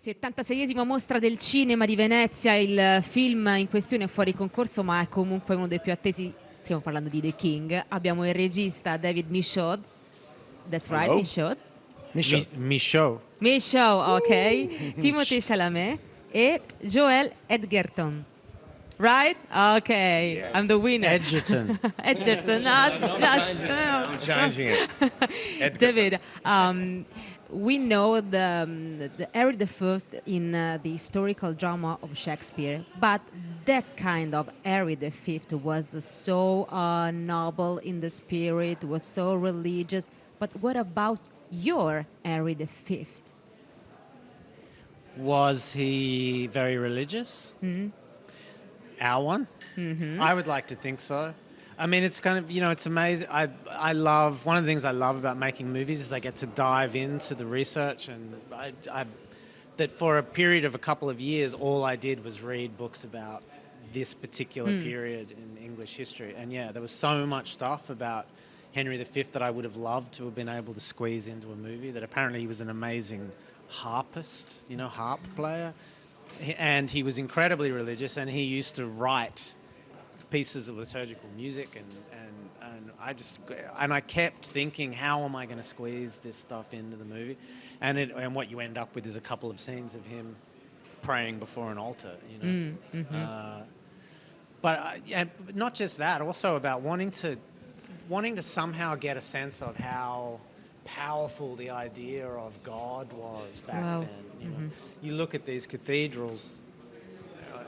76esima mostra del cinema di Venezia, il film in questione è fuori concorso ma è comunque uno dei più attesi, stiamo parlando di The King. Abbiamo il regista David Michaud, that's right, Hello. Michaud. Michaud. Michaud, ok. Timothée Chalamet e Joel Edgerton. Right? Okay, yeah. I'm the winner. Edgerton. Edgerton, not just... I'm changing it. David, we know the Henry I in the historical drama of Shakespeare, but that kind of Henry V was so noble in the spirit, was so religious. But what about your Henry V? Was he very religious? Mm-hmm. Our one? Mm-hmm. I would like to think so. I mean, it's kind of, it's amazing. I love, one of the things I love about making movies is I get to dive into the research, and that for a period of a couple of years, all I did was read books about this particular period in English history. And yeah, there was so much stuff about Henry V that I would have loved to have been able to squeeze into a movie, that apparently he was an amazing harpist, harp player. And he was incredibly religious, and he used to write pieces of liturgical music, and I kept thinking, how am I going to squeeze this stuff into the movie? And what you end up with is a couple of scenes of him praying before an altar, But not just that, also about wanting to somehow get a sense of how powerful the idea of God was back then. You look at these cathedrals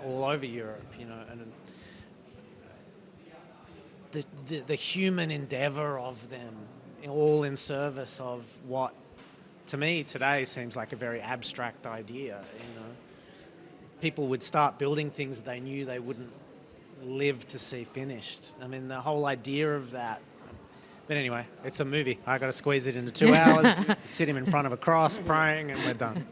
all over Europe, and the human endeavor of them, all in service of what, to me today, seems like a very abstract idea. People would start building things they knew they wouldn't live to see finished. I mean, the whole idea of that. But anyway, it's a movie. I got to squeeze it into 2 hours, sit him in front of a cross, praying, and we're done.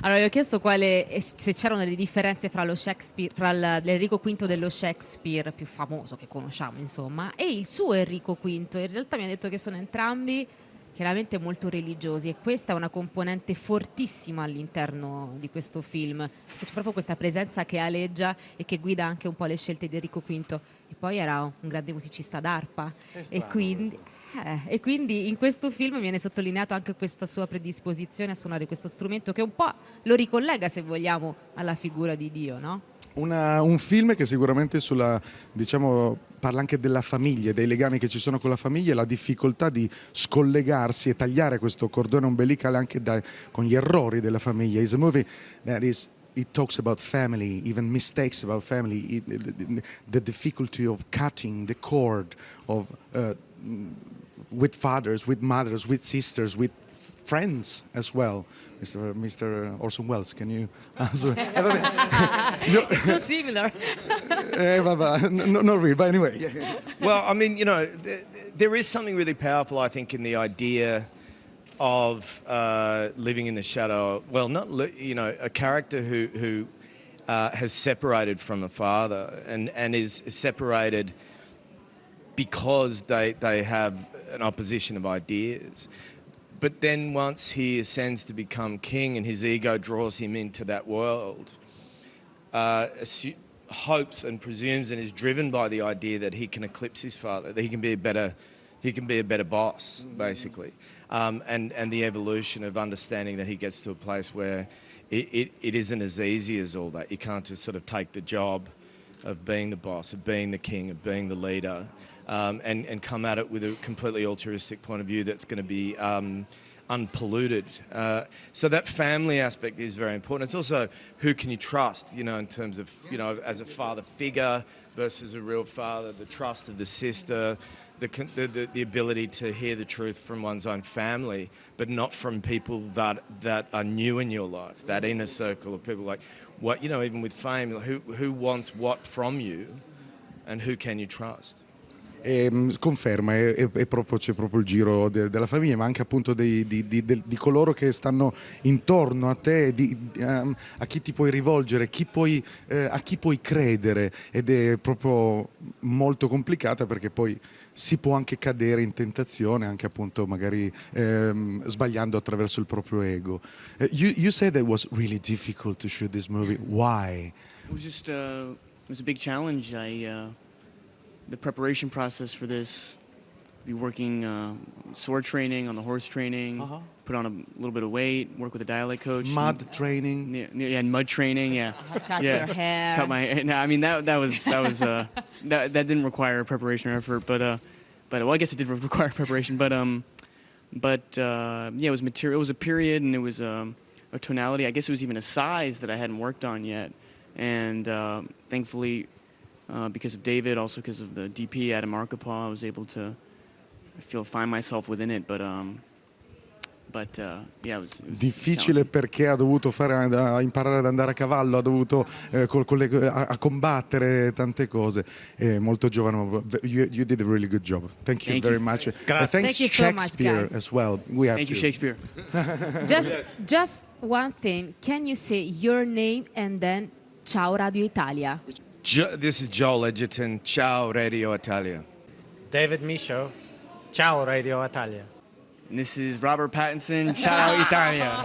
Allora, io ho chiesto se c'erano delle differenze fra l'Enrico V dello Shakespeare più famoso che conosciamo, insomma, e il suo Enrico V. In realtà mi ha detto che sono entrambi chiaramente molto religiosi, e questa è una componente fortissima all'interno di questo film, perché c'è proprio questa presenza che aleggia e che guida anche un po' le scelte di Enrico V. E poi era un grande musicista d'arpa, e quindi in questo film viene sottolineata anche questa sua predisposizione a suonare questo strumento, che un po' lo ricollega, se vogliamo, alla figura di Dio, no? Un film che sicuramente parla anche della famiglia, dei legami che ci sono con la famiglia, e la difficoltà di scollegarsi e tagliare questo cordone ombelicale anche con gli errori della famiglia. It's a movie that it talks about family, even mistakes about family, the difficulty of cutting the cord of with fathers, with mothers, with sisters, with friends as well. Mr. Orson Welles, can you answer? It's so similar. Not really, but anyway. Well, I mean, there is something really powerful, I think, in the idea of living in the shadow. Well, a character who has separated from a father and is separated because they have an opposition of ideas. But then once he ascends to become king and his ego draws him into that world, hopes and presumes and is driven by the idea that he can eclipse his father, that he can be a better boss, basically. And the evolution of understanding that he gets to a place where it isn't as easy as all that. You can't just sort of take the job of being the boss, of being the king, of being the leader, and come at it with a completely altruistic point of view that's going to be unpolluted. So that family aspect is very important. It's also who can you trust, in terms of, as a father figure versus a real father, the trust of the sister, the ability to hear the truth from one's own family, but not from people that are new in your life, that inner circle of people like, what, even with fame, who wants what from you and who can you trust? Conferma, c'è proprio il giro della famiglia, ma anche appunto di coloro che stanno intorno a te, a chi ti puoi rivolgere, a chi puoi credere, ed è proprio molto complicata, perché poi si può anche cadere in tentazione, anche appunto magari sbagliando attraverso il proprio ego. You said that it was really difficult to shoot this movie. Why? It was just it was a big challenge. The preparation process for this, be working sword training, on the horse training, put on a little bit of weight, work with a dialect coach. Mud training. Yeah, and mud training. Yeah, Cut yeah. your hair. Cut my. No, I mean that was that didn't require preparation or effort, but well, I guess it did require preparation, but yeah, it was material. It was a period, and it was a tonality. I guess it was even a size that I hadn't worked on yet, and thankfully, because of David, also because of the DP Adam Arkapaw, I was able to find myself within it. But yeah, it was Difficile perché ha dovuto imparare ad andare a cavallo, ha dovuto a combattere tante cose. Molto giovane, ma you did a really good job. Thank you very much. Grazie. Thanks Thank you so much, Shakespeare guys. as well. We have Thank you, to. Shakespeare. Just one thing. Can you say your name and then Ciao Radio Italia? This is Joel Edgerton. Ciao Radio Italia. David Michaud. Ciao Radio Italia. And this is Robert Pattinson. Ciao Italia.